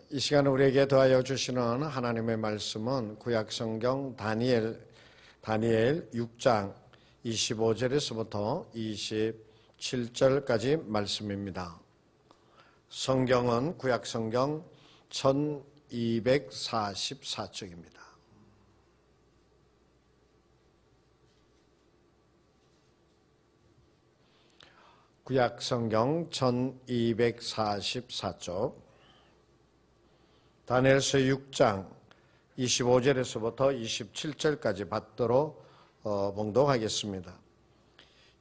이 시간 우리에게 더하여 주시는 하나님의 말씀은 구약성경 다니엘 6장 25절에서부터 27절까지 말씀입니다. 성경은 구약성경 1244쪽입니다. 구약성경 1244쪽 다니엘서 6장 25절에서부터 27절까지 받도록 봉독하겠습니다.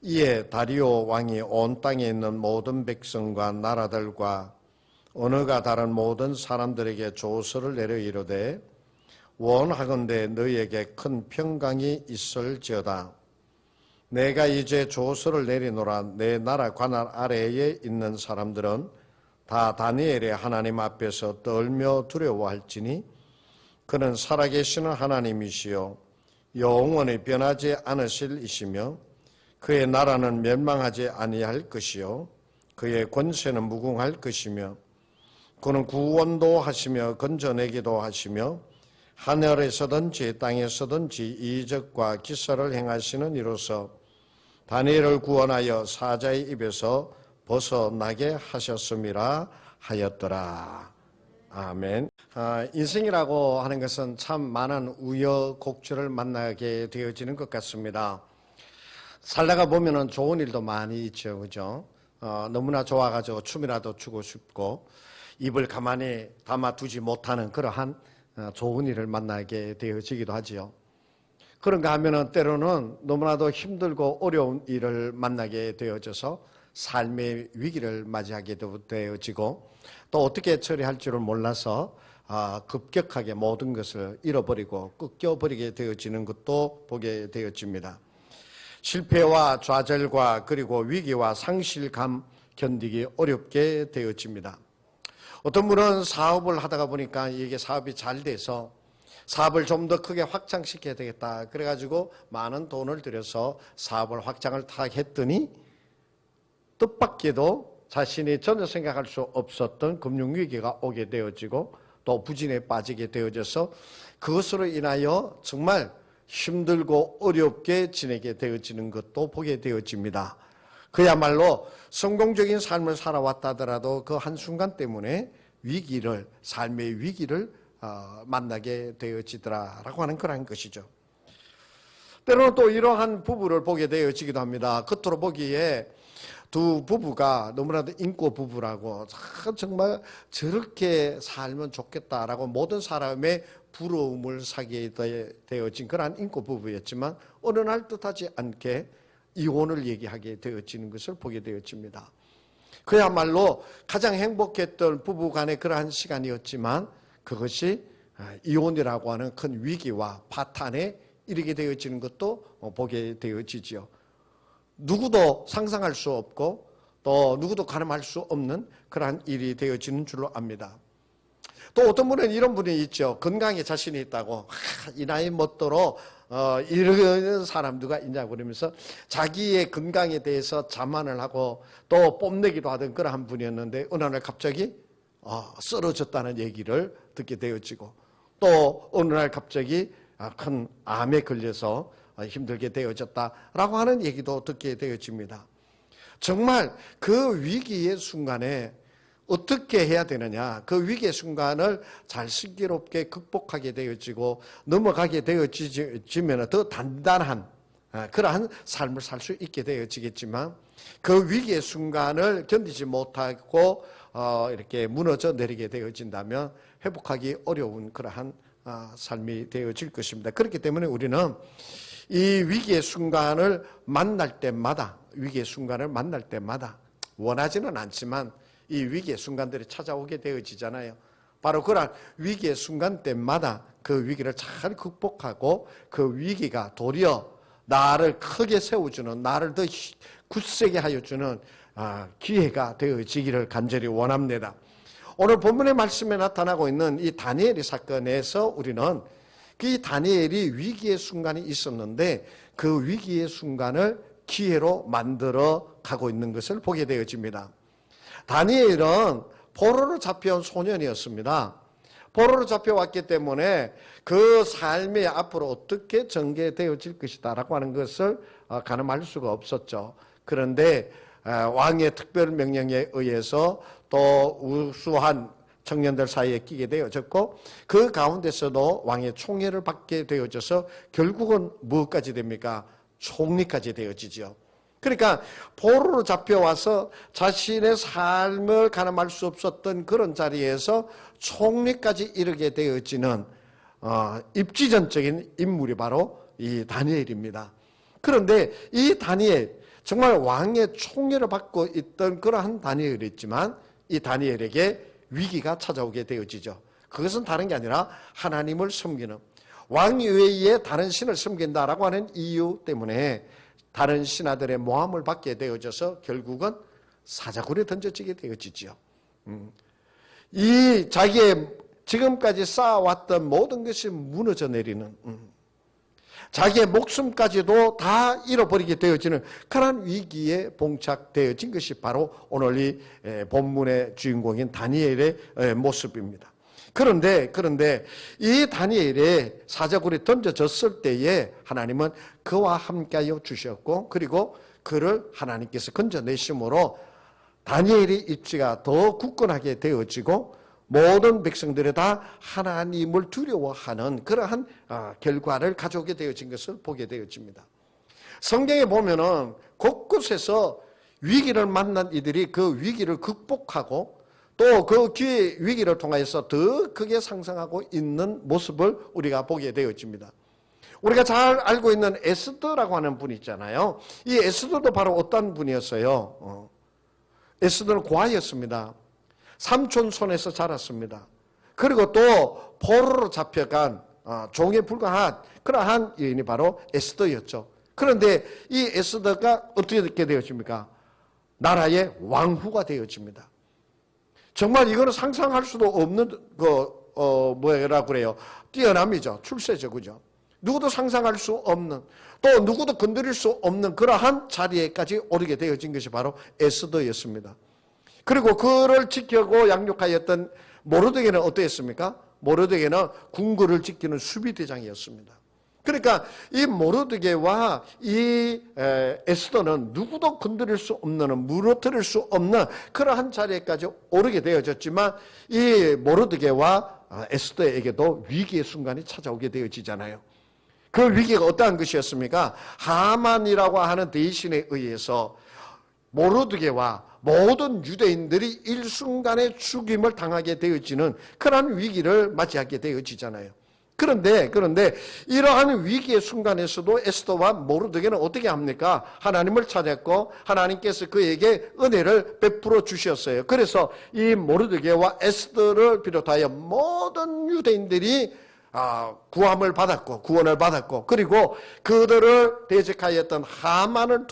이에 다리오 왕이 온 땅에 있는 모든 백성과 나라들과 언어가 다른 모든 사람들에게 조서를 내려 이르되 원하건대 너희에게 큰 평강이 있을지어다. 내가 이제 조서를 내리노라. 내 나라 관할 아래에 있는 사람들은 다 다니엘의 하나님 앞에서 떨며 두려워할지니 그는 살아계시는 하나님이시요 영원히 변하지 않으실 이시며 그의 나라는 멸망하지 아니할 것이요 그의 권세는 무궁할 것이며 그는 구원도 하시며 건져내기도 하시며 하늘에서든지 땅에서든지 이적과 기사를 행하시는 이로서 다니엘을 구원하여 사자의 입에서 벗어나게 하셨음이라 하였더라. 아멘. 인생이라고 하는 것은 참 많은 우여곡절을 만나게 되어지는 것 같습니다. 살다가 보면은 좋은 일도 많이 있죠, 그죠? 너무나 좋아가지고 춤이라도 추고 싶고 입을 가만히 담아두지 못하는 그러한 좋은 일을 만나게 되어지기도 하지요. 그런가 하면은 때로는 너무나도 힘들고 어려운 일을 만나게 되어져서 삶의 위기를 맞이하게 되어지고 또 어떻게 처리할 줄을 몰라서 급격하게 모든 것을 잃어버리고 꺾여버리게 되어지는 것도 보게 되어집니다. 실패와 좌절과 그리고 위기와 상실감 견디기 어렵게 되어집니다. 어떤 분은 사업을 하다가 보니까 이게 사업이 잘 돼서 사업을 좀 더 크게 확장시켜야 되겠다. 그래가지고 많은 돈을 들여서 사업을 확장을 딱 했더니 뜻밖에도 자신이 전혀 생각할 수 없었던 금융위기가 오게 되어지고 또 부진에 빠지게 되어져서 그것으로 인하여 정말 힘들고 어렵게 지내게 되어지는 것도 보게 되어집니다. 그야말로 성공적인 삶을 살아왔다 하더라도 그 한순간 때문에 삶의 위기를 만나게 되어지더라라고 하는 그런 것이죠. 때로는 또 이러한 부부를 보게 되어지기도 합니다. 겉으로 보기에 두 부부가 너무나도 인고 부부라고 정말 저렇게 살면 좋겠다라고 모든 사람의 부러움을 사게 되어진 그러한 인고 부부였지만 어느 날 뜻하지 않게 이혼을 얘기하게 되어지는 것을 보게 되어집니다. 그야말로 가장 행복했던 부부 간의 그러한 시간이었지만 그것이 이혼이라고 하는 큰 위기와 파탄에 이르게 되어지는 것도 보게 되어지죠. 누구도 상상할 수 없고 또 누구도 가늠할 수 없는 그러한 일이 되어지는 줄로 압니다. 또 어떤 분은 이런 분이 있죠. 건강에 자신이 있다고 이 나이 먹도록 이런 사람 누가 있냐고 그러면서 자기의 건강에 대해서 자만을 하고 또 뽐내기도 하던 그러한 분이었는데 어느 날 갑자기 쓰러졌다는 얘기를 듣게 되어지고 또 어느 날 갑자기 큰 암에 걸려서 힘들게 되어졌다라고 하는 얘기도 듣게 되어집니다. 정말 그 위기의 순간에 어떻게 해야 되느냐, 그 위기의 순간을 잘 슬기롭게 극복하게 되어지고 넘어가게 되어지면 더 단단한 그러한 삶을 살 수 있게 되어지겠지만 그 위기의 순간을 견디지 못하고 이렇게 무너져 내리게 되어진다면 회복하기 어려운 그러한 삶이 되어질 것입니다. 그렇기 때문에 우리는 이 위기의 순간을 만날 때마다 원하지는 않지만 이 위기의 순간들이 찾아오게 되어지잖아요. 바로 그런 위기의 순간 때마다 그 위기를 잘 극복하고 그 위기가 도리어 나를 크게 세워주는, 나를 더 굳세게 하여주는 기회가 되어지기를 간절히 원합니다. 오늘 본문의 말씀에 나타나고 있는 이 다니엘의 사건에서 우리는 그 다니엘이 위기의 순간이 있었는데 그 위기의 순간을 기회로 만들어 가고 있는 것을 보게 되어집니다. 다니엘은 포로로 잡혀온 소년이었습니다. 포로로 잡혀왔기 때문에 그 삶이 앞으로 어떻게 전개되어질 것이다라고 하는 것을 가늠할 수가 없었죠. 그런데 왕의 특별 명령에 의해서 또 우수한 청년들 사이에 끼게 되어졌고, 그 가운데서도 왕의 총애를 받게 되어져서 결국은 무엇까지 됩니까? 총리까지 되어지죠. 그러니까 포로로 잡혀와서 자신의 삶을 가늠할 수 없었던 그런 자리에서 총리까지 이르게 되어지는 입지전적인 인물이 바로 이 다니엘입니다. 그런데 이 다니엘, 정말 왕의 총애를 받고 있던 그러한 다니엘이었지만 이 다니엘에게 위기가 찾아오게 되어지죠. 그것은 다른 게 아니라 하나님을 섬기는, 왕 외에 다른 신을 섬긴다라고 하는 이유 때문에 다른 신하들의 모함을 받게 되어져서 결국은 사자굴에 던져지게 되어지죠. 이 자기의 지금까지 쌓아왔던 모든 것이 무너져 내리는, 자기의 목숨까지도 다 잃어버리게 되어지는 그런 위기에 봉착되어진 것이 바로 오늘 이 본문의 주인공인 다니엘의 모습입니다. 그런데 이 다니엘의 사자굴에 던져졌을 때에 하나님은 그와 함께하여 주셨고, 그리고 그를 하나님께서 건져내심으로 다니엘의 입지가 더 굳건하게 되어지고 모든 백성들이 다 하나님을 두려워하는 그러한 결과를 가져오게 되어진 것을 보게 되어집니다. 성경에 보면은 곳곳에서 위기를 만난 이들이 그 위기를 극복하고 또 그 위기를 통해서 더 크게 상승하고 있는 모습을 우리가 보게 되어집니다. 우리가 잘 알고 있는 에스더라고 하는 분이 있잖아요. 이 에스더도 바로 어떤 분이었어요? 에스더는 고아였습니다. 삼촌 손에서 자랐습니다. 그리고 또 포로로 잡혀간 종에 불과한 그러한 여인이 바로 에스더였죠. 그런데 이 에스더가 어떻게 되어집니까? 나라의 왕후가 되어집니다. 정말 이거는 상상할 수도 없는 뭐라고 그래요? 뛰어남이죠. 출세죠. 그죠? 누구도 상상할 수 없는, 또 누구도 건드릴 수 없는 그러한 자리에까지 오르게 되어진 것이 바로 에스더였습니다. 그리고 그를 지켜고 양육하였던 모르드게는 어떠했습니까? 모르드게는 궁궐을 지키는 수비대장이었습니다. 그러니까 이 모르드게와 이 에스더는 누구도 건드릴 수 없는, 무너뜨릴 수 없는 그러한 자리에까지 오르게 되어졌지만 이 모르드게와 에스더에게도 위기의 순간이 찾아오게 되어지잖아요. 그 위기가 어떠한 것이었습니까? 하만이라고 하는 대신에 의해서 모르드게와 모든 유대인들이 일순간에 죽임을 당하게 되어지는 그러한 위기를 맞이하게 되어지잖아요. 그런데 이러한 위기의 순간에서도 에스더와 모르드게는 어떻게 합니까? 하나님을 찾았고 하나님께서 그에게 은혜를 베풀어 주셨어요. 그래서 이 모르드게와 에스더를 비롯하여 모든 유대인들이 구원을 받았고 그리고 그들을 대적하였던 하만을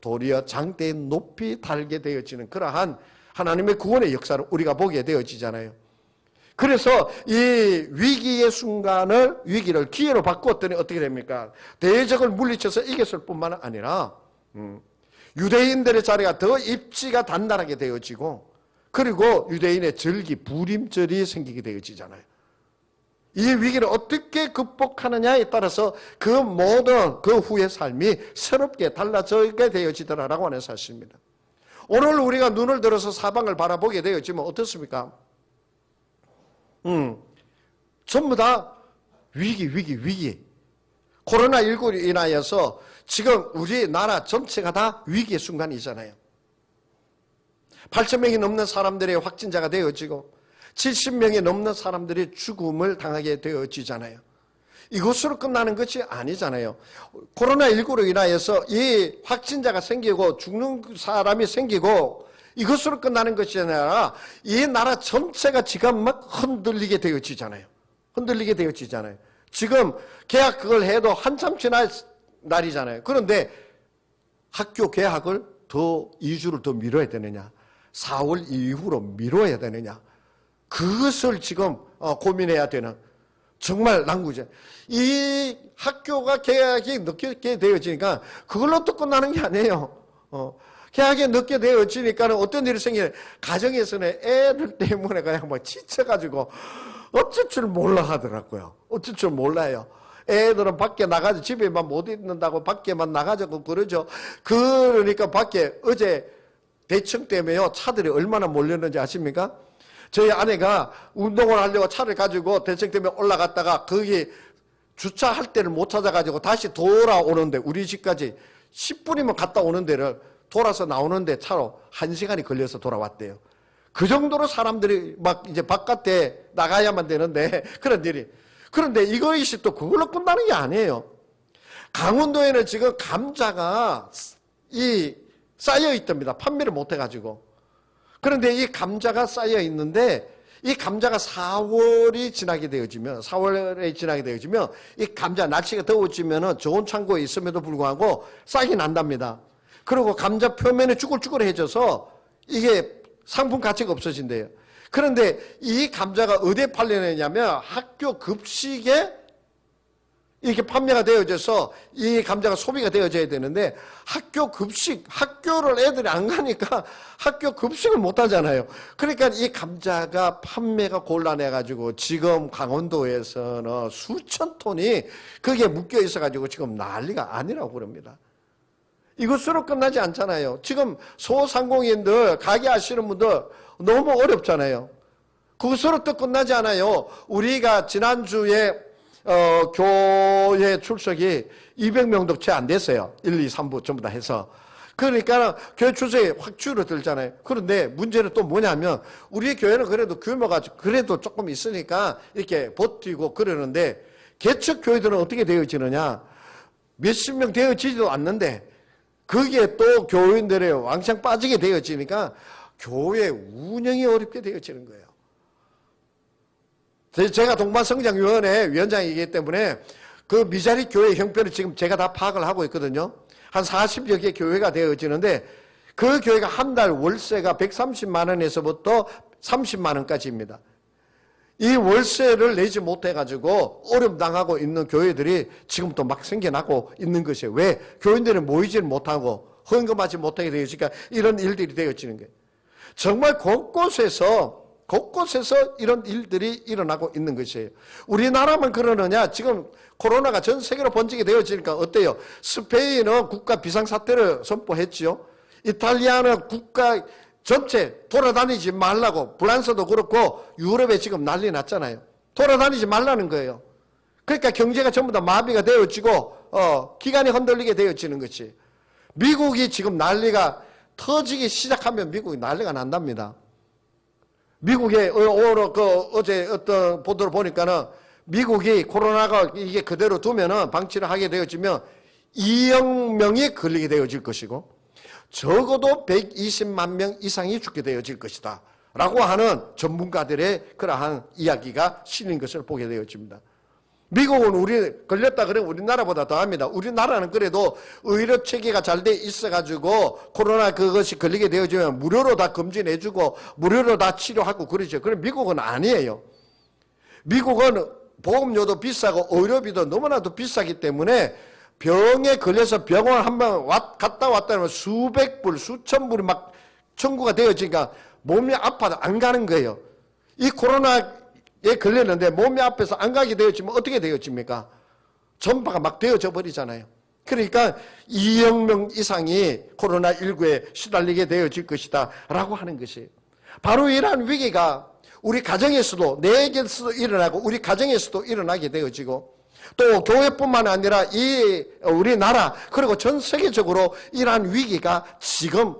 도리어 장대에 높이 달게 되어지는 그러한 하나님의 구원의 역사를 우리가 보게 되어지잖아요. 그래서 이 위기의 위기를 기회로 바꾸었더니 어떻게 됩니까? 대적을 물리쳐서 이겼을 뿐만 아니라 유대인들의 자리가 더 입지가 단단하게 되어지고 그리고 유대인의 부림절이 생기게 되어지잖아요. 이 위기를 어떻게 극복하느냐에 따라서 그 모든 그 후의 삶이 새롭게 달라지게 되어지더라라고 하는 사실입니다. 오늘 우리가 눈을 들어서 사방을 바라보게 되었지만 어떻습니까? 전부 다 위기. 코로나19로 인하여서 지금 우리나라 전체가 다 위기의 순간이잖아요. 8,000명이 넘는 사람들의 확진자가 되어지고 70명이 넘는 사람들이 죽음을 당하게 되어지잖아요. 이것으로 끝나는 것이 아니잖아요. 코로나19로 인하여서 이 확진자가 생기고 죽는 사람이 생기고 이것으로 끝나는 것이 아니라 이 나라 전체가 지금 막 흔들리게 되어지잖아요. 지금 개학 그걸 해도 한참 지날 날이잖아요. 그런데 학교 개학을 2주를 더 미뤄야 되느냐, 4월 이후로 미뤄야 되느냐, 그것을 지금 고민해야 되는 정말 난구죠. 이 학교가 개학이 늦게 되어지니까 그걸로 또 끝나는 게 아니에요. 계약이 늦게 되어지니까 어떤 일이 생기냐. 가정에서는 애들 때문에 그냥 막 지쳐가지고 어쩔 줄 몰라 하더라고요. 어쩔 줄 몰라요. 애들은 밖에 나가서 집에만 못 있는다고 밖에만 나가자고 그러죠. 그러니까 밖에 어제 대청 때문에요. 차들이 얼마나 몰렸는지 아십니까? 저희 아내가 운동을 하려고 차를 가지고 대청 때문에 올라갔다가 거기 주차할 때를 못 찾아가지고 다시 돌아오는데 우리 집까지 10분이면 갔다 오는 데를 돌아서 나오는데 차로 1시간이 걸려서 돌아왔대요. 그 정도로 사람들이 막 이제 바깥에 나가야만 되는데 그런 일이. 그런데 이것이 또 그걸로 끝나는 게 아니에요. 강원도에는 지금 감자가 쌓여 있답니다. 판매를 못 해가지고. 그런데 이 감자가 쌓여 있는데 이 감자가 4월에 지나게 되어지면 이 감자 날씨가 더워지면 좋은 창고에 있음에도 불구하고 싹이 난답니다. 그리고 감자 표면이 쭈글쭈글해져서 이게 상품 가치가 없어진대요. 그런데 이 감자가 어디에 팔려내냐면 학교 급식에 이렇게 판매가 되어져서 이 감자가 소비가 되어져야 되는데 학교 급식, 학교를 애들이 안 가니까 학교 급식을 못 하잖아요. 그러니까 이 감자가 판매가 곤란해가지고 지금 강원도에서는 수천 톤이 거기에 묶여 있어가지고 지금 난리가 아니라고 그럽니다. 이것으로 끝나지 않잖아요. 지금 소상공인들, 가게 하시는 분들 너무 어렵잖아요. 그것으로 또 끝나지 않아요. 우리가 지난주에 교회 출석이 200명도 채 안 됐어요. 1, 2, 3부 전부 다 해서. 그러니까 교회 출석이 확 줄어들잖아요. 그런데 문제는 또 뭐냐면 우리 교회는 그래도 규모가 그래도 조금 있으니까 이렇게 버티고 그러는데 개척 교회들은 어떻게 되어지느냐. 몇십 명 되어지지도 않는데 거기에 또 교인들의 왕창 빠지게 되어지니까 교회 운영이 어렵게 되어지는 거예요. 제가 동반성장위원회 위원장이기 때문에 그 미자리 교회 형편을 지금 제가 다 파악을 하고 있거든요. 한 40여 개 교회가 되어지는데 그 교회가 한 달 월세가 130만 원에서부터 30만 원까지입니다. 이 월세를 내지 못해가지고 어려움 당하고 있는 교회들이 지금 또 막 생겨나고 있는 것이에요. 왜? 교인들은 모이지를 못하고 헌금하지 못하게 되어지니까 이런 일들이 되어지는 거예요. 정말 곳곳에서 이런 일들이 일어나고 있는 것이에요. 우리나라만 그러느냐? 지금 코로나가 전 세계로 번지게 되어지니까 어때요? 스페인은 국가 비상사태를 선포했죠. 이탈리아는 국가 전체 돌아다니지 말라고, 프랑스도 그렇고 유럽에 지금 난리 났잖아요. 돌아다니지 말라는 거예요. 그러니까 경제가 전부 다 마비가 되어지고 기관이 흔들리게 되어지는 것이. 미국이 지금 난리가 터지기 시작하면 미국이 난리가 난답니다. 미국에 어제 어떤 보도를 보니까는 미국이 코로나가 이게 그대로 두면은 방치를 하게 되어지면 2억 명이 걸리게 되어질 것이고 적어도 120만 명 이상이 죽게 되어질 것이다 라고 하는 전문가들의 그러한 이야기가 실린 것을 보게 되어집니다. 미국은 우리 걸렸다 그러면 우리나라보다 더합니다. 우리나라는 그래도 의료 체계가 잘 돼 있어가지고 코로나 그것이 걸리게 되어지면 무료로 다 검진해주고 무료로 다 치료하고 그러죠. 그럼 미국은 아니에요. 미국은 보험료도 비싸고 의료비도 너무나도 비싸기 때문에 병에 걸려서 병원 한번 갔다 왔다 하면 수백 불, 수천 불이 막 청구가 되어지니까 몸이 아파도 안 가는 거예요. 이 코로나에 걸렸는데 몸이 아파서 안 가게 되어지면 어떻게 되어집니까? 전파가 막 되어져 버리잖아요. 그러니까 2억 명 이상이 코로나19에 시달리게 되어질 것이다 라고 하는 것이에요. 바로 이러한 위기가 우리 가정에서도 내게서도 일어나고 우리 가정에서도 일어나게 되어지고 또 교회뿐만 아니라 이 우리나라 그리고 전 세계적으로 이러한 위기가 지금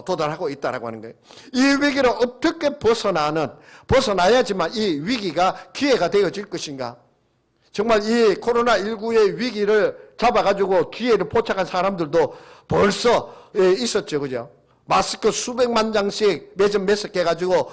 도달하고 있다라고 하는 거예요. 이 위기를 어떻게 벗어나야지만 이 위기가 기회가 되어질 것인가. 정말 이 코로나19의 위기를 잡아가지고 기회를 포착한 사람들도 벌써 있었죠. 그죠? 마스크 수백만 장씩 매점 매석 해가지고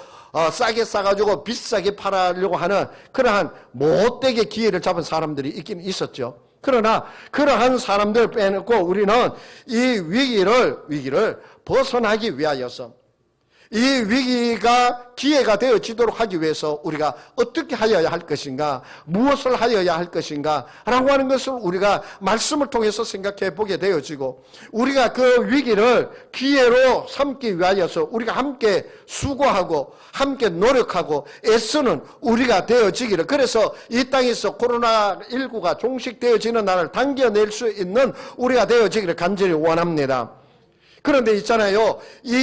싸게 싸가지고 비싸게 팔으려고 하는 그러한 못되게 기회를 잡은 사람들이 있긴 있었죠. 그러나 그러한 사람들 빼놓고 우리는 이 위기를 벗어나기 위하여서 이 위기가 기회가 되어지도록 하기 위해서 우리가 어떻게 하여야 할 것인가, 무엇을 하여야 할 것인가 라고 하는 것을 우리가 말씀을 통해서 생각해 보게 되어지고, 우리가 그 위기를 기회로 삼기 위하여서 우리가 함께 수고하고 함께 노력하고 애쓰는 우리가 되어지기를, 그래서 이 땅에서 코로나19가 종식되어지는 날을 당겨낼 수 있는 우리가 되어지기를 간절히 원합니다. 그런데 있잖아요, 이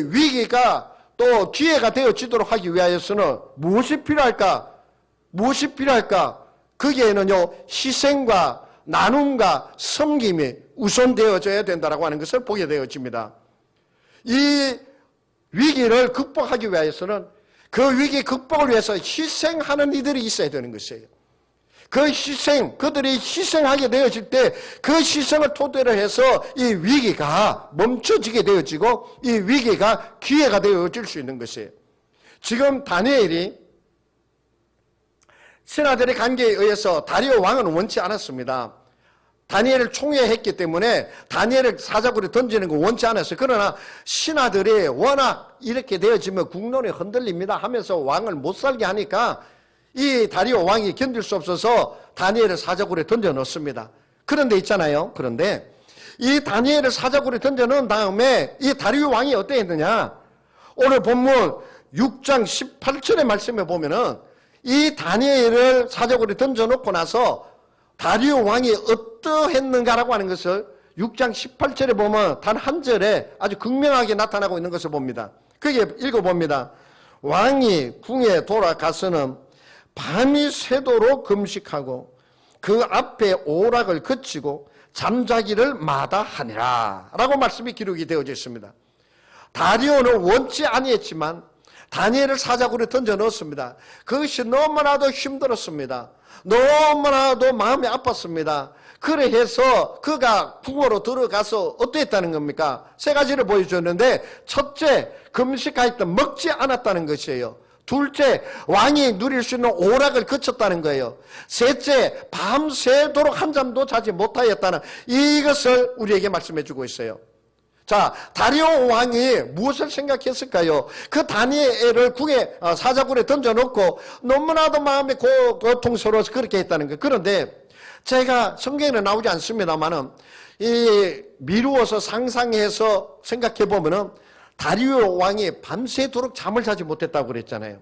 위기가 또 기회가 되어지도록 하기 위하여서는 무엇이 필요할까? 무엇이 필요할까? 거기에는요, 희생과 나눔과 섬김이 우선되어져야 된다고 하는 것을 보게 되어집니다. 이 위기를 극복하기 위해서는 그 위기 극복을 위해서 희생하는 이들이 있어야 되는 것이에요. 그 희생, 그들이 희생하게 되어질 때 그 희생을 토대로 해서 이 위기가 멈춰지게 되어지고 이 위기가 기회가 되어질 수 있는 것이에요. 지금 다니엘이 신하들의 관계에 의해서 다리오 왕은 원치 않았습니다. 다니엘을 총애했기 때문에 다니엘을 사자굴에 던지는 거 원치 않았어요. 그러나 신하들이 워낙 이렇게 되어지면 국론이 흔들립니다 하면서 왕을 못 살게 하니까 이 다리오 왕이 견딜 수 없어서 다니엘을 사자굴에 던져 넣습니다. 그런데 있잖아요. 그런데 이 다니엘을 사자굴에 던져 넣은 다음에 이 다리오 왕이 어땠느냐? 오늘 본문 6장 18절의 말씀에 보면은 이 다니엘을 사자굴에 던져 놓고 나서 다리오 왕이 어떠했는가라고 하는 것을 6장 18절에 보면 단 한 절에 아주 극명하게 나타나고 있는 것을 봅니다. 거기에 읽어봅니다. 왕이 궁에 돌아가서는 밤이 새도록 금식하고 그 앞에 오락을 그치고 잠자기를 마다하니라 라고 말씀이 기록이 되어져 있습니다. 다리오는 원치 아니했지만 다니엘을 사자굴에 던져 넣었습니다. 그것이 너무나도 힘들었습니다. 너무나도 마음이 아팠습니다. 그래서 그가 궁으로 들어가서 어땠다는 겁니까? 세 가지를 보여줬는데, 첫째, 금식하였던 먹지 않았다는 것이에요. 둘째, 왕이 누릴 수 있는 오락을 거쳤다는 거예요. 셋째, 밤새도록 한잠도 자지 못하였다는 이것을 우리에게 말씀해 주고 있어요. 자, 다리오 왕이 무엇을 생각했을까요? 그 다니엘을 궁에 사자굴에 던져놓고 너무나도 마음이 고통스러워서 그렇게 했다는 거예요. 그런데 제가 성경에는 나오지 않습니다만은 이 미루어서 상상해서 생각해 보면은 다리오 왕이 밤새도록 잠을 자지 못했다고 그랬잖아요.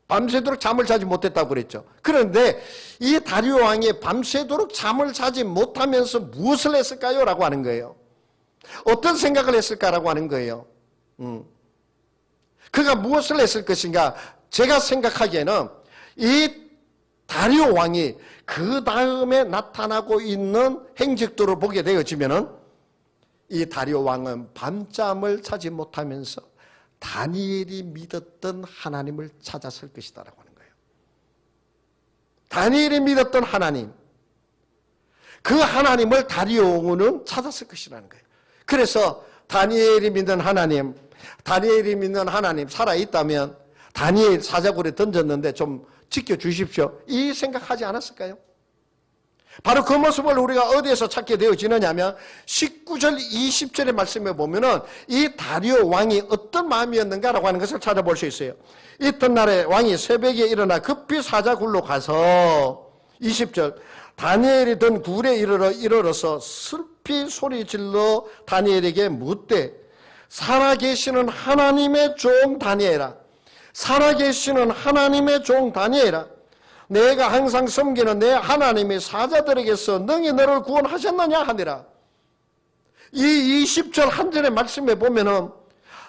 밤새도록 잠을 자지 못했다고 그랬죠. 그런데 이 다리오 왕이 밤새도록 잠을 자지 못하면서 무엇을 했을까요? 라고 하는 거예요. 어떤 생각을 했을까라고 하는 거예요. 그가 무엇을 했을 것인가? 제가 생각하기에는 이 다리오 왕이 그 다음에 나타나고 있는 행적들을 보게 되어지면은 이 다리오 왕은 밤잠을 자지 못하면서 다니엘이 믿었던 하나님을 찾았을 것이다라고 하는 거예요. 다니엘이 믿었던 하나님, 그 하나님을 다리오는 찾았을 것이라는 거예요. 그래서 다니엘이 믿는 하나님 살아있다면 다니엘 사자굴에 던졌는데 좀 지켜주십시오, 이 생각하지 않았을까요? 바로 그 모습을 우리가 어디에서 찾게 되어지느냐면 19절 20절의 말씀에 보면은 이 다리오 왕이 어떤 마음이었는가라고 하는 것을 찾아볼 수 있어요. 이튿날에 왕이 새벽에 일어나 급히 사자굴로 가서 20절 다니엘이 든 굴에 이르러서 슬피 소리질러 다니엘에게 묻되 살아계시는 하나님의 종 다니엘아, 살아계시는 하나님의 종 다니엘아, 내가 항상 섬기는 내 하나님이 사자들에게서 능히 너를 구원하셨느냐 하니라. 이 20절 한 절의 말씀에 보면은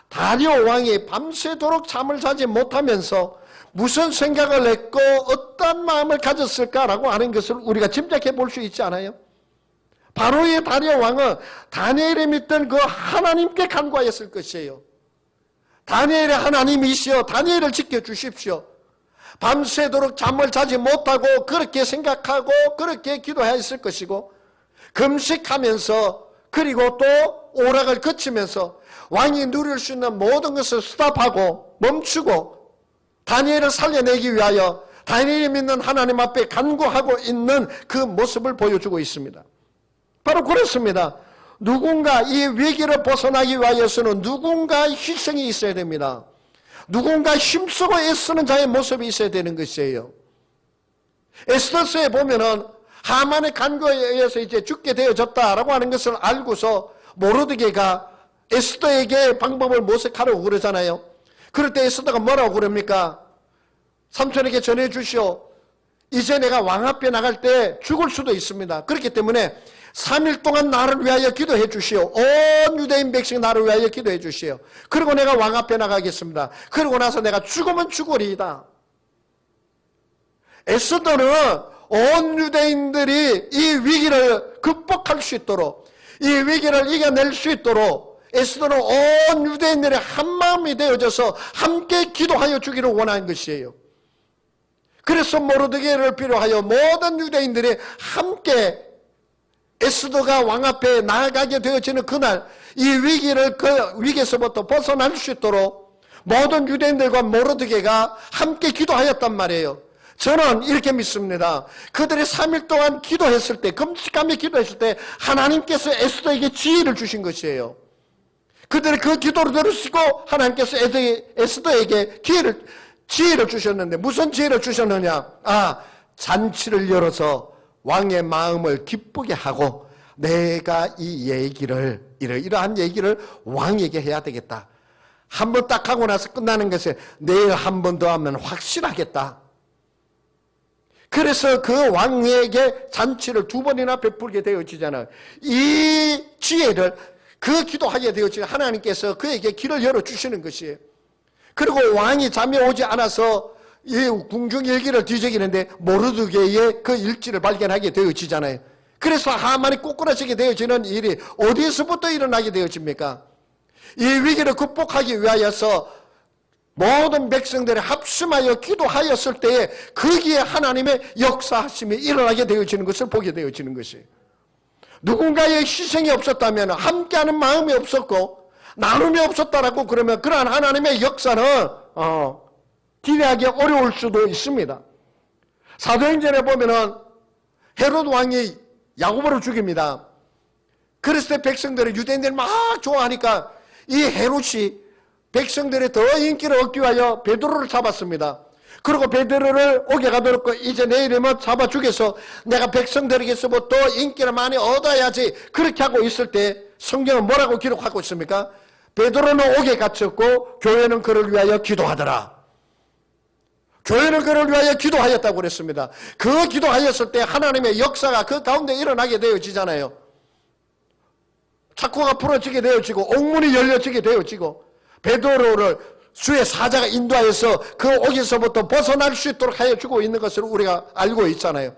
다리오 왕이 밤새도록 잠을 자지 못하면서 무슨 생각을 했고 어떤 마음을 가졌을까라고 하는 것을 우리가 짐작해 볼 수 있지 않아요? 바로 이 다리오 왕은 다니엘이 믿던 그 하나님께 간구하였을 것이에요. 다니엘의 하나님이시여 다니엘을 지켜주십시오. 밤새도록 잠을 자지 못하고 그렇게 생각하고 그렇게 기도했을 것이고, 금식하면서 그리고 또 오락을 거치면서 왕이 누릴 수 있는 모든 것을 스탑하고 멈추고 다니엘을 살려내기 위하여 다니엘이 믿는 하나님 앞에 간구하고 있는 그 모습을 보여주고 있습니다. 바로 그렇습니다. 누군가 이 위기를 벗어나기 위하여서는 누군가 희생이 있어야 됩니다. 누군가 힘쓰고 애쓰는 자의 모습이 있어야 되는 것이에요. 에스더서에 보면은 하만의 간구에 의해서 이제 죽게 되어졌다라고 하는 것을 알고서 모르드게가 에스더에게 방법을 모색하라고 그러잖아요. 그럴 때 에스더가 뭐라고 그럽니까? 삼촌에게 전해 주시오. 이제 내가 왕 앞에 나갈 때 죽을 수도 있습니다. 그렇기 때문에 3일 동안 나를 위하여 기도해 주시오. 온 유대인 백성 나를 위하여 기도해 주시오. 그리고 내가 왕 앞에 나가겠습니다. 그리고 나서 내가 죽으면 죽으리이다. 에스더는 온 유대인들이 이 위기를 극복할 수 있도록, 이 위기를 이겨낼 수 있도록 에스더는 온 유대인들의 한마음이 되어져서 함께 기도하여 주기를 원하는 것이에요. 그래서 모르드게를 필요하여 모든 유대인들이 함께 에스더가 왕 앞에 나아가게 되어지는 그날, 이 위기를 그 위기에서부터 벗어날 수 있도록 모든 유대인들과 모르드게가 함께 기도하였단 말이에요. 저는 이렇게 믿습니다. 그들이 3일 동안 기도했을 때, 금식하며 기도했을 때 하나님께서 에스더에게 지혜를 주신 것이에요. 그들이 그 기도를 들으시고 하나님께서 에스더에게 지혜를 주셨는데, 무슨 지혜를 주셨느냐? 잔치를 열어서 왕의 마음을 기쁘게 하고 내가 이 얘기를, 이러한 얘기를 왕에게 해야 되겠다. 한 번 딱 하고 나서 끝나는 것이 내일 한 번 더 하면 확실하겠다. 그래서 그 왕에게 잔치를 2번이나 베풀게 되어지잖아요. 이 지혜를 그 기도하게 되어지면 하나님께서 그에게 길을 열어주시는 것이에요. 그리고 왕이 잠이 오지 않아서 이 궁중 일기를 뒤적이는데 모르드게의 그 일지를 발견하게 되어지잖아요. 그래서 하만이 꼬꾸라지게 되어지는 일이 어디에서부터 일어나게 되어집니까? 이 위기를 극복하기 위하여서 모든 백성들이 합심하여 기도하였을 때에 거기에 하나님의 역사하심이 일어나게 되어지는 것을 보게 되어지는 것이에요. 누군가의 희생이 없었다면, 함께하는 마음이 없었고 나눔이 없었다라고 그러면 그러한 하나님의 역사는 기대하기 어려울 수도 있습니다. 사도행전에 보면은 헤롯 왕이 야고보를 죽입니다. 그랬을 때 백성들이, 유대인들이 막 좋아하니까 이 헤롯이 백성들이 더 인기를 얻기 위하여 베드로를 잡았습니다. 그리고 베드로를 옥에 가둬놓고 이제 내일이면 잡아 죽여서 내가 백성들에게서부터 인기를 많이 얻어야지, 그렇게 하고 있을 때 성경은 뭐라고 기록하고 있습니까? 베드로는 옥에 갇혔고 교회는 그를 위하여 기도하더라. 교회는 그를 위하여 기도하였다고 그랬습니다. 그 기도하였을 때 하나님의 역사가 그 가운데 일어나게 되어지잖아요. 착고가 풀어지게 되어지고 옥문이 열려지게 되어지고 베드로를 주의 사자가 인도하여서 그 옥에서부터 벗어날 수 있도록 하여 주고 있는 것을 우리가 알고 있잖아요.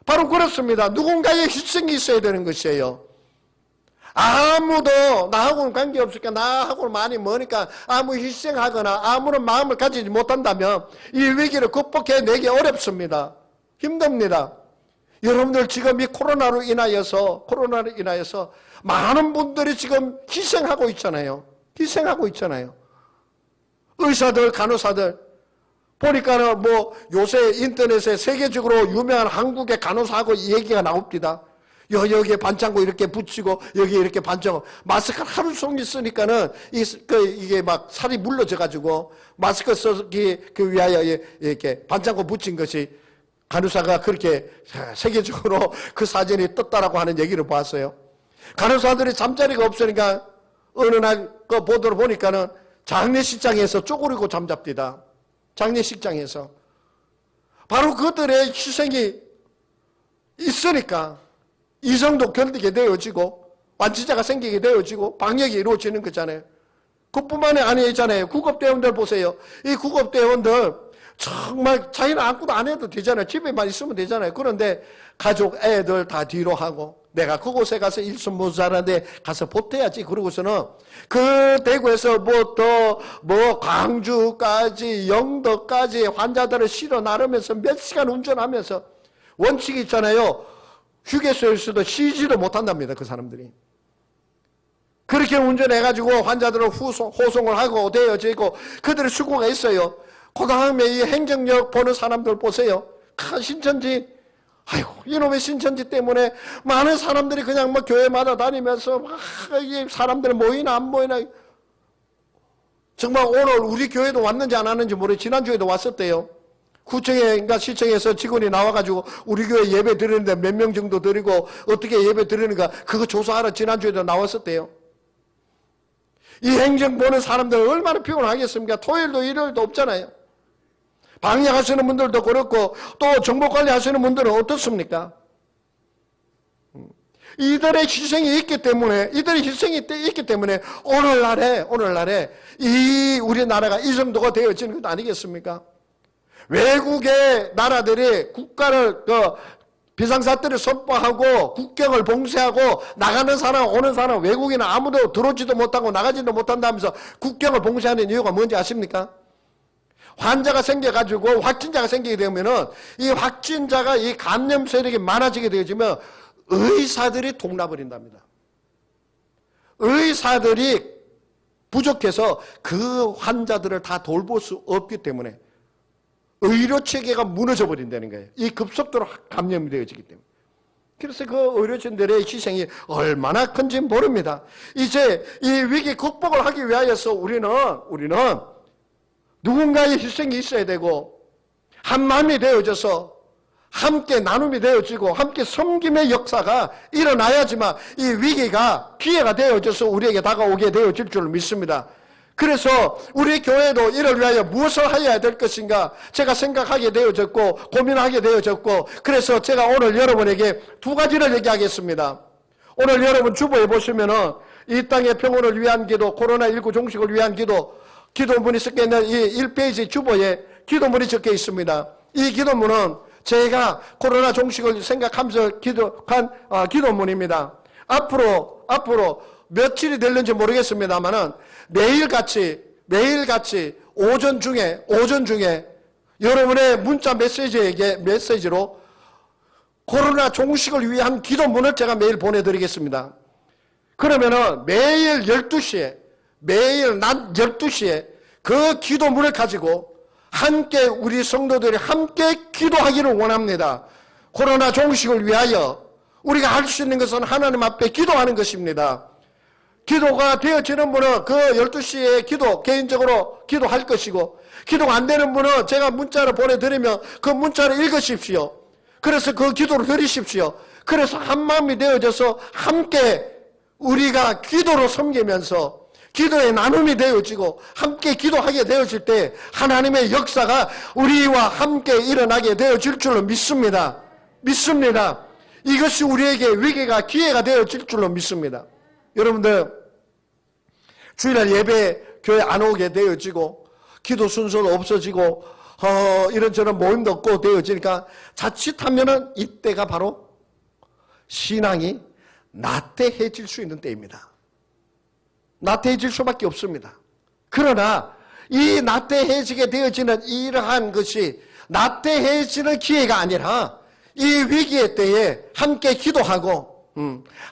바로 그렇습니다. 누군가의 희생이 있어야 되는 것이에요. 아무도 나하고는 관계없으니까, 나하고는 많이 머니까 아무 희생하거나 아무런 마음을 가지지 못한다면 이 위기를 극복해내기 어렵습니다. 힘듭니다. 여러분들 지금 이 코로나로 인하여서 많은 분들이 지금 희생하고 있잖아요. 의사들, 간호사들 보니까는 뭐 요새 인터넷에 세계적으로 유명한 한국의 간호사하고 얘기가 나옵니다. 여기에 반창고 이렇게 붙이고 여기 이렇게 반창고, 마스크를 하루 종일 쓰니까는 이게 막 살이 물러져가지고 마스크 쓰기 위하여 이렇게 반창고 붙인 것이, 간호사가 그렇게 세계적으로 그 사진이 떴다라고 하는 얘기를 봤어요. 간호사들이 잠자리가 없으니까 어느 날 그 보도를 보니까는 장례식장에서 쪼그리고 잠잡디다. 장례식장에서. 바로 그들의 희생이 있으니까 이 정도 견디게 되어지고 완치자가 생기게 되어지고 방역이 이루어지는 거잖아요. 그뿐만이 아니잖아요. 구급대원들 보세요. 이 구급대원들 정말 자기는 아무것도 안 해도 되잖아요. 집에만 있으면 되잖아요. 그런데 가족, 애들 다 뒤로 하고 내가 그곳에 가서 일손 모자란데 가서 보태야지. 그러고서는 그 대구에서 광주까지, 영덕까지 환자들을 실어 나르면서 몇 시간 운전하면서, 원칙이 있잖아요. 휴게소에서도 쉬지도 못한답니다. 그 사람들이. 그렇게 운전해가지고 환자들을 호송을 하고 되어지고 그들의 수고가 있어요. 그 다음에 이 행정력 보는 사람들 보세요. 신천지 아이고, 이놈의 신천지 때문에 많은 사람들이 그냥 뭐 교회마다 다니면서 막 이게 사람들 모이나 안 모이나. 정말 오늘 우리 교회도 왔는지 안 왔는지 모르겠어요. 지난주에도 왔었대요. 구청인가 시청에서 직원이 나와가지고 우리 교회 예배 드리는데 몇 명 정도 드리고 어떻게 예배 드리는가 그거 조사하러 지난주에도 나왔었대요. 이 행정 보는 사람들 얼마나 피곤하겠습니까? 토요일도 일요일도 없잖아요. 방역하시는 분들도 그렇고 또 정보관리 하시는 분들은 어떻습니까? 이들의 희생이 있기 때문에 오늘날에 이 우리나라가 이 정도가 되어지는 것 아니겠습니까? 외국의 나라들이 국가를 비상사태를 선포하고 국경을 봉쇄하고 나가는 사람 오는 사람 외국인은 아무도 들어오지도 못하고 나가지도 못한다면서 국경을 봉쇄하는 이유가 뭔지 아십니까? 환자가 생겨가지고 확진자가 생기게 되면은 이 확진자가 이 감염 세력이 많아지게 되어지면 의사들이 동나버린답니다. 의사들이 부족해서 그 환자들을 다 돌볼 수 없기 때문에 의료 체계가 무너져 버린다는 거예요. 이 급속도로 감염이 되어지기 때문에. 그래서 그 의료진들의 희생이 얼마나 큰지 모릅니다. 이제 이 위기 극복을 하기 위하여서 우리는 누군가의 희생이 있어야 되고 한 마음이 되어져서 함께 나눔이 되어지고 함께 섬김의 역사가 일어나야지만 이 위기가 기회가 되어져서 우리에게 다가오게 되어질 줄 믿습니다. 그래서 우리 교회도 이를 위하여 무엇을 해야 될 것인가 제가 생각하게 되어졌고 고민하게 되어졌고 그래서 제가 오늘 여러분에게 두 가지를 얘기하겠습니다. 오늘 여러분 주보에 보시면은 이 땅의 평온을 위한 기도, 코로나19 종식을 위한 기도, 기도문이 적혀 있는 이 1페이지 주보에 기도문이 적혀 있습니다. 이 기도문은 제가 코로나 종식을 생각하면서 기도한 기도문입니다. 앞으로 며칠이 될는지 모르겠습니다만은 매일같이 오전 중에 여러분의 문자 메시지로 코로나 종식을 위한 기도문을 제가 매일 보내드리겠습니다. 그러면은 매일 낮 12시에 그 기도문을 가지고 함께 우리 성도들이 함께 기도하기를 원합니다. 코로나 종식을 위하여 우리가 할 수 있는 것은 하나님 앞에 기도하는 것입니다. 기도가 되어지는 분은 그 12시에 개인적으로 기도할 것이고 기도가 안 되는 분은 제가 문자를 보내드리면 그 문자를 읽으십시오. 그래서 그 기도를 드리십시오. 그래서 한마음이 되어져서 함께 우리가 기도로 섬기면서 기도의 나눔이 되어지고 함께 기도하게 되어질 때 하나님의 역사가 우리와 함께 일어나게 되어질 줄로 믿습니다. 이것이 우리에게 위기가 기회가 되어질 줄로 믿습니다. 여러분들 주일날 예배 교회 안 오게 되어지고 기도 순서도 없어지고 이런저런 모임도 없고 되어지니까 자칫하면은 이때가 바로 신앙이 나태해질 수 있는 때입니다. 나태해질 수밖에 없습니다. 그러나 이 나태해지게 되어지는 이러한 것이 나태해지는 기회가 아니라 이 위기의 때에 함께 기도하고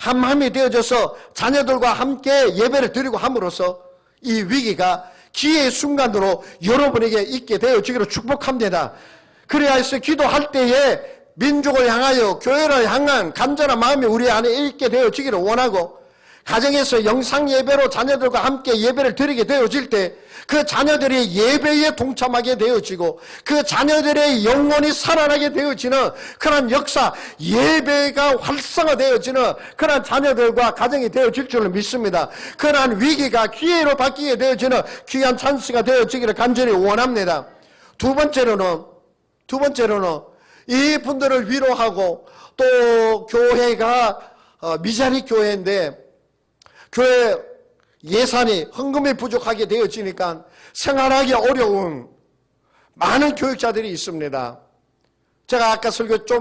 한마음이 되어져서 자녀들과 함께 예배를 드리고 함으로써 이 위기가 기회의 순간으로 여러분에게 있게 되어지기를 축복합니다. 그래야 해서 기도할 때에 민족을 향하여 교회를 향한 간절한 마음이 우리 안에 있게 되어지기를 원하고 가정에서 영상 예배로 자녀들과 함께 예배를 드리게 되어질 때 그 자녀들이 예배에 동참하게 되어지고 그 자녀들의 영혼이 살아나게 되어지는 그런 역사, 예배가 활성화되어지는 그런 자녀들과 가정이 되어질 줄로 믿습니다. 그러한 위기가 기회로 바뀌게 되어지는 귀한 찬스가 되어지기를 간절히 원합니다. 두 번째로는 이 분들을 위로하고 또 교회가 미자리 교회인데 교회 예산이 헌금이 부족하게 되어지니까 생활하기 어려운 많은 교육자들이 있습니다. 제가 아까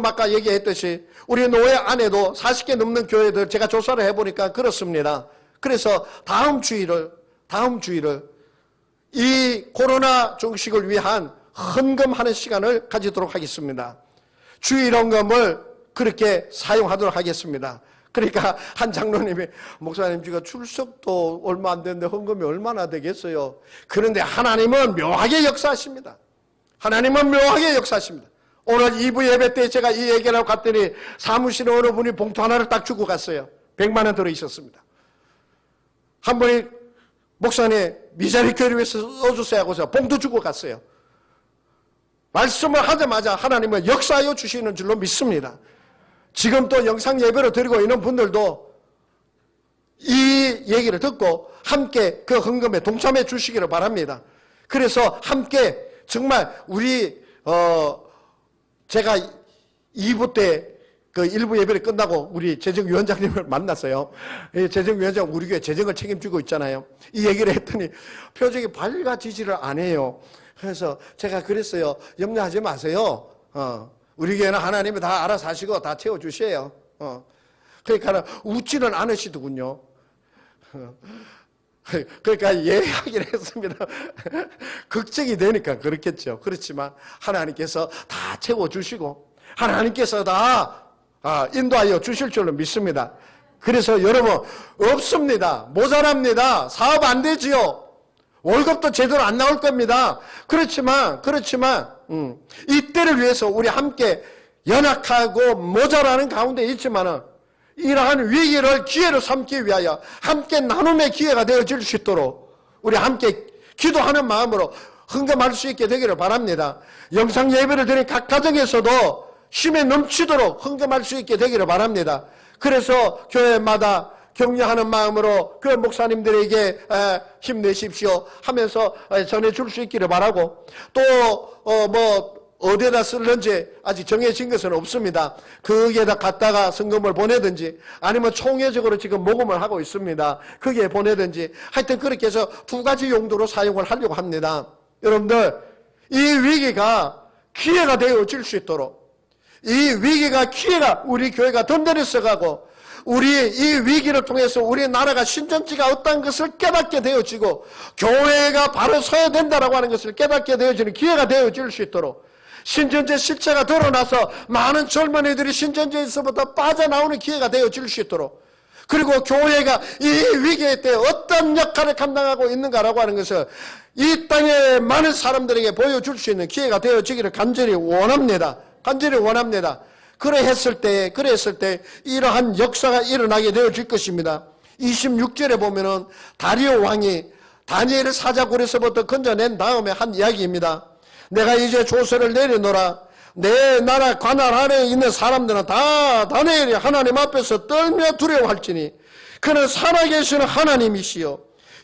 아까 얘기했듯이 우리 노회 안에도 40개 넘는 교회들 제가 조사를 해보니까 그렇습니다. 그래서 다음 주일을 이 코로나 종식을 위한 헌금하는 시간을 가지도록 하겠습니다. 주일 헌금을 그렇게 사용하도록 하겠습니다. 그러니까 한 장로님이 목사님 지금 출석도 얼마 안 되는데 헌금이 얼마나 되겠어요? 그런데 하나님은 묘하게 역사하십니다. 오늘 2부 예배 때 제가 이 얘기를 하고 갔더니 사무실에 어느 분이 봉투 하나를 딱 주고 갔어요. 100만 원 들어있었습니다. 한 분이 목사님 미자리 교회를 위해서 써주세요 하고서 봉투 주고 갔어요. 말씀을 하자마자 하나님은 역사하여 주시는 줄로 믿습니다. 지금 또 영상 예배를 드리고 있는 분들도 이 얘기를 듣고 함께 그 헌금에 동참해 주시기를 바랍니다. 그래서 함께 정말 우리 제가 2부 때 그 1부 예배를 끝나고 우리 재정위원장님을 만났어요. 재정위원장 우리 교회 재정을 책임지고 있잖아요. 이 얘기를 했더니 표정이 밝아지지를 안 해요. 그래서 제가 그랬어요. 염려하지 마세요. 우리 교회는 하나님이 다 알아서 하시고 다 채워주세요. 그러니까 웃지는 않으시더군요. 그러니까 예하기를 했습니다. 걱정이 되니까 그렇겠죠. 그렇지만 하나님께서 다 채워주시고 하나님께서 다 인도하여 주실 줄로 믿습니다. 그래서 여러분 없습니다. 모자랍니다. 사업 안 되지요. 월급도 제대로 안 나올 겁니다. 그렇지만 이때를 위해서 우리 함께 연약하고 모자라는 가운데 있지만은 이러한 위기를 기회로 삼기 위하여 함께 나눔의 기회가 되어질 수 있도록 우리 함께 기도하는 마음으로 헌금할 수 있게 되기를 바랍니다. 영상 예배를 드린 각 가정에서도 힘에 넘치도록 헌금할 수 있게 되기를 바랍니다. 그래서 교회마다 격려하는 마음으로 교회 목사님들에게 힘내십시오 하면서 전해줄 수 있기를 바라고 또 어디에다 쓸는지 아직 정해진 것은 없습니다. 거기에다 갖다가 성금을 보내든지 아니면 총회적으로 지금 모금을 하고 있습니다. 거기에 보내든지 하여튼 그렇게 해서 두 가지 용도로 사용을 하려고 합니다. 여러분들 이 위기가 기회가 되어질 수 있도록 이 위기가 기회가 우리 교회가 든든히 써가고 우리 이 위기를 통해서 우리나라가 신천지가 어떤 것을 깨닫게 되어지고 교회가 바로 서야 된다라고 하는 것을 깨닫게 되어지는 기회가 되어질 수 있도록 신천지 실체가 드러나서 많은 젊은이들이 신천지에서부터 빠져나오는 기회가 되어질 수 있도록 그리고 교회가 이 위기에 때 어떤 역할을 감당하고 있는가라고 하는 것을 이 땅의 많은 사람들에게 보여줄 수 있는 기회가 되어지기를 간절히 원합니다. 간절히 원합니다. 그랬을 때 이러한 역사가 일어나게 되어질 것입니다. 26절에 보면은 다리오 왕이 다니엘을 사자굴에서부터 건져낸 다음에 한 이야기입니다. 내가 이제 조서를 내려놓으라. 내 나라 관할 안에 있는 사람들은 다 다니엘이 하나님 앞에서 떨며 두려워할지니 그는 살아계시는 하나님이시요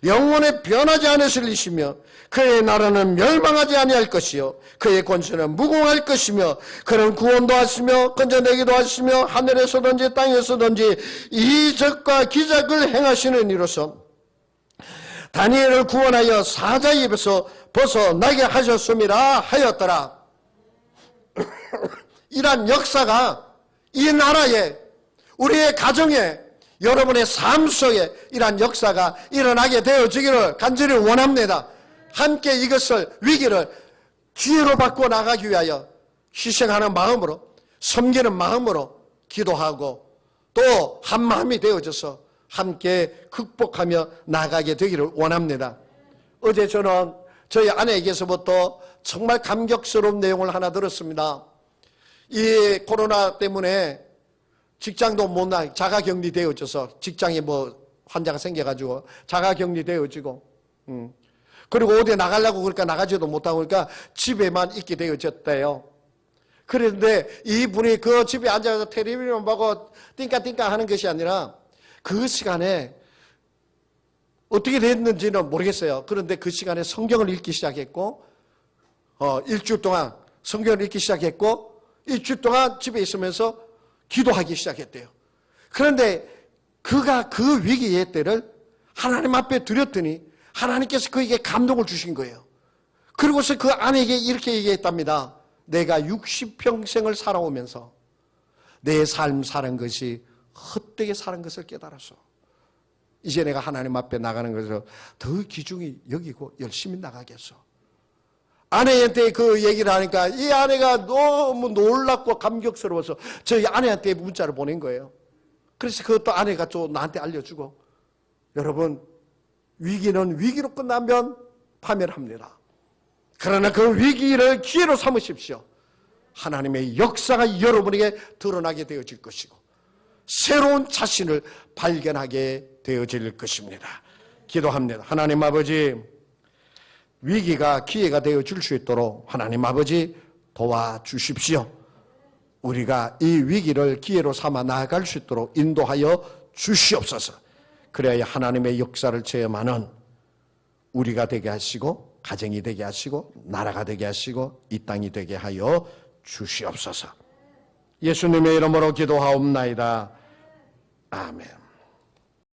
영원히 변하지 않으실 이시며 그의 나라는 멸망하지 아니할 것이요 그의 권세는 무궁할 것이며 그는 구원도 하시며 건져내기도 하시며 하늘에서든지 땅에서든지 이적과 기적을 행하시는 이로서 다니엘을 구원하여 사자의 입에서 벗어나게 하셨음이라 하였더라. 이러한 역사가 이 나라에 우리의 가정에 여러분의 삶 속에 이러한 역사가 일어나게 되어지기를 간절히 원합니다. 함께 이것을 위기를 기회로 바꿔 나가기 위하여 희생하는 마음으로 섬기는 마음으로 기도하고 또 한마음이 되어져서 함께 극복하며 나가게 되기를 원합니다. 어제 저는 저희 아내에게서부터 정말 감격스러운 내용을 하나 들었습니다. 이 코로나 때문에 직장도 못 나, 자가격리 되어져서 직장에 환자가 생겨가지고 자가격리 되어지고 그리고 어디에 나가려고 그러니까 나가지도 못하고 그러니까 집에만 있게 되어졌대요. 그런데 이분이 그 집에 앉아서 텔레비전 보고 띵까띵까 하는 것이 아니라 그 시간에 어떻게 됐는지는 모르겠어요. 그런데 그 시간에 성경을 읽기 시작했고 일주일 동안 성경을 읽기 시작했고 일주일 동안 집에 있으면서 기도하기 시작했대요. 그런데 그가 그 위기의 때를 하나님 앞에 드렸더니 하나님께서 그에게 감동을 주신 거예요. 그리고서 그 아내에게 이렇게 얘기했답니다. 내가 60평생을 살아오면서 내 삶 사는 것이 헛되게 사는 것을 깨달았어. 이제 내가 하나님 앞에 나가는 것을 더 귀중히 여기고 열심히 나가겠어. 아내한테 그 얘기를 하니까 이 아내가 너무 놀랍고 감격스러워서 저희 아내한테 문자를 보낸 거예요. 그래서 그것도 아내가 또 나한테 알려주고 여러분 위기는 위기로 끝나면 파멸합니다. 그러나 그 위기를 기회로 삼으십시오. 하나님의 역사가 여러분에게 드러나게 되어질 것이고 새로운 자신을 발견하게 되어질 것입니다. 기도합니다. 하나님 아버지, 위기가 기회가 되어줄 수 있도록 하나님 아버지 도와주십시오. 우리가 이 위기를 기회로 삼아 나아갈 수 있도록 인도하여 주시옵소서. 그래야 하나님의 역사를 체험하는 우리가 되게 하시고 가정이 되게 하시고 나라가 되게 하시고 이 땅이 되게 하여 주시옵소서. 예수님의 이름으로 기도하옵나이다. 아멘.